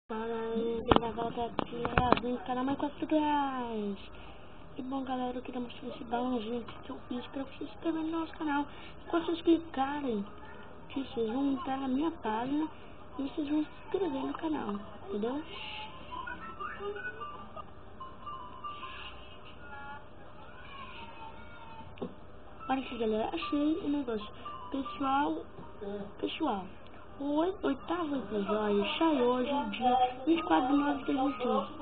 Fala galera, quem volta aqui é vem do canal Minecraft Tutoriais. E bom galera, eu queria mostrar esse balãozinho que eu fiz para vocês se inscreverem no nosso canal. E quando vocês clicarem aqui, vocês vão entrar na minha página e vocês vão se inscrever no canal, entendeu? Olha aqui galera, achei o negócio. Pessoal, o oitavo episódio sai hoje, dia 24 de nove de 2015.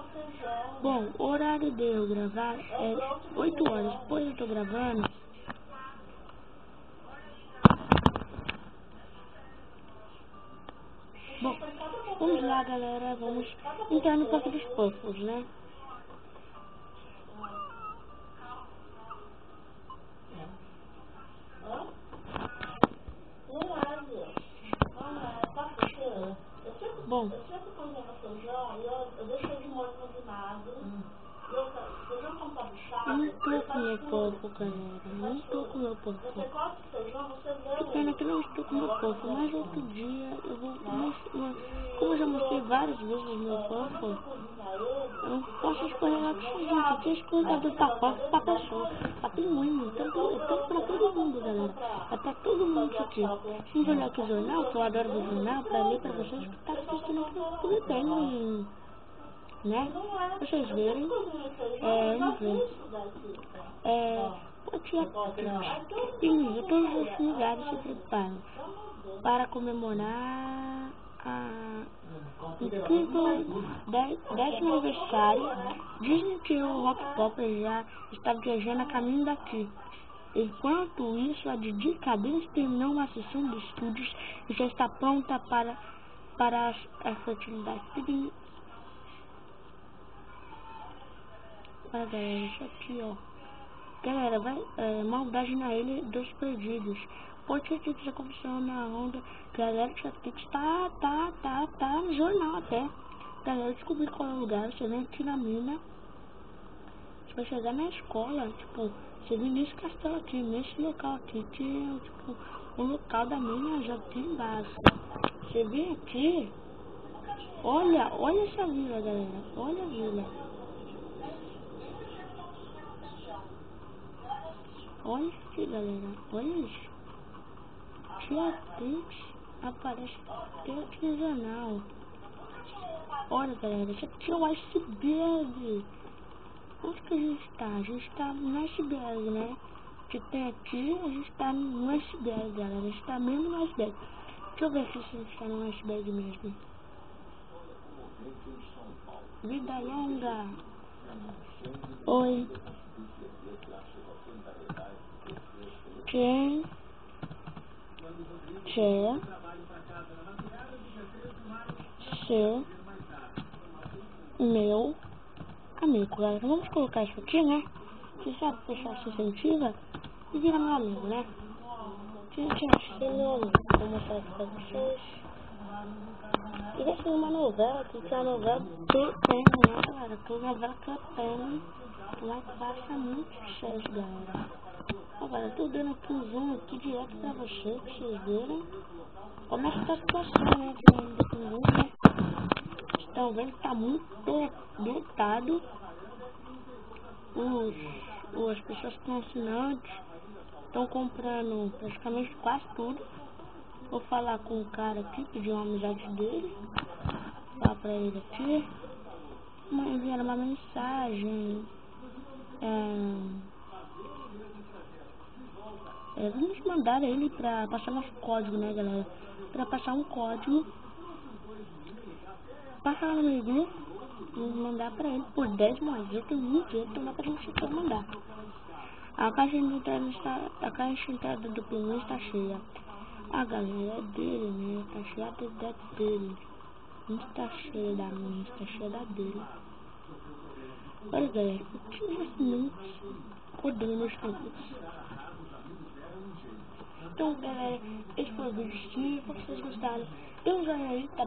Bom, o horário de eu gravar é 8 horas, depois eu tô gravando. Bom, vamos lá galera, vamos entrar no Parque dos Puffles, né? Bom, eu não tô com meu porco, galera. Não tô com meu porco. Que pena que eu não estou com meu porco, mas outro dia eu vou mostrar. Como eu já mostrei várias vezes meu porco, eu posso escolher lá pra vocês, gente. Aqui é escolha do pacote pra pessoa. Pra pinguim, então pra todo mundo, galera. É pra todo mundo isso aqui. Vamos olhar aqui o jornal, que eu adoro ver jornal, pra ler pra vocês que tá assistindo aqui no pinguim, né? Vocês verem, vamos ver. Pinguins de todos os lugares se preparam para comemorar a incrível 10º aniversário. Dizem que o Rock Popper já está viajando a caminho daqui. Enquanto isso, a Didi Cadence terminou uma sessão de estúdios e já está pronta para as fertilidades. Olha galera, isso aqui ó. Galera, maldade na Ilha dos Perdidos. Pode ser que já aconteceu na onda. Galera, já tem que estar tá no jornal até. Galera, descobrir qual é o lugar. Você vem aqui na mina. Você vai chegar na escola. Tipo, você vem nesse castelo aqui, nesse local aqui. Que é tipo o local da mina já aqui embaixo. Você vem aqui. Olha essa vila, galera. Olha a vila. Olha isso aqui, galera. Olha isso. Tia Trix aparece até aqui no jornal. Olha, galera. Isso aqui é o iceberg. Onde que a gente tá? A gente tá no iceberg, né? Que tem aqui, a gente tá no iceberg, galera. A gente tá mesmo no iceberg. Deixa eu ver aqui se a gente tá no iceberg mesmo. Vida longa. Oi. Quem quer ser meu amigo, galera? Vamos colocar isso aqui, né? Você sabe que o pessoal se incentiva e vira meu amigo, né? Quem quer ser meu amigo? Vou mostrar aqui pra vocês. E vai ser uma novela, que é a novela que tem, né, galera? Que é uma novela que tem, lá que passa muito sucesso, galera. Agora, eu tô dando aqui um zoom aqui direto pra vocês, pra vocês verem como é que tá a situação, né? Que ainda tem muito, né? Estão vendo que tá muito lotado. As pessoas que estão assinantes estão comprando praticamente quase tudo. Vou falar com o cara aqui, pedir uma amizade dele. Falar pra ele aqui. Enviar uma mensagem. Vamos mandar ele pra passar nosso código, né, galera? Pra passar um código. Passar lá no meu grupo e mandar pra ele por 10 moedas. Eu tenho 20, então dá pra gente mandar. A caixa de entrada do pinguim está cheia. A galera é dele, né? Tá cheia da dele. Não está cheia da minha, está cheia da dele. Olha galera, o que realmente odeio meus pinguins. Então galera, esse foi o vídeo. Se vocês gostaram, dê um joinha aí, tá?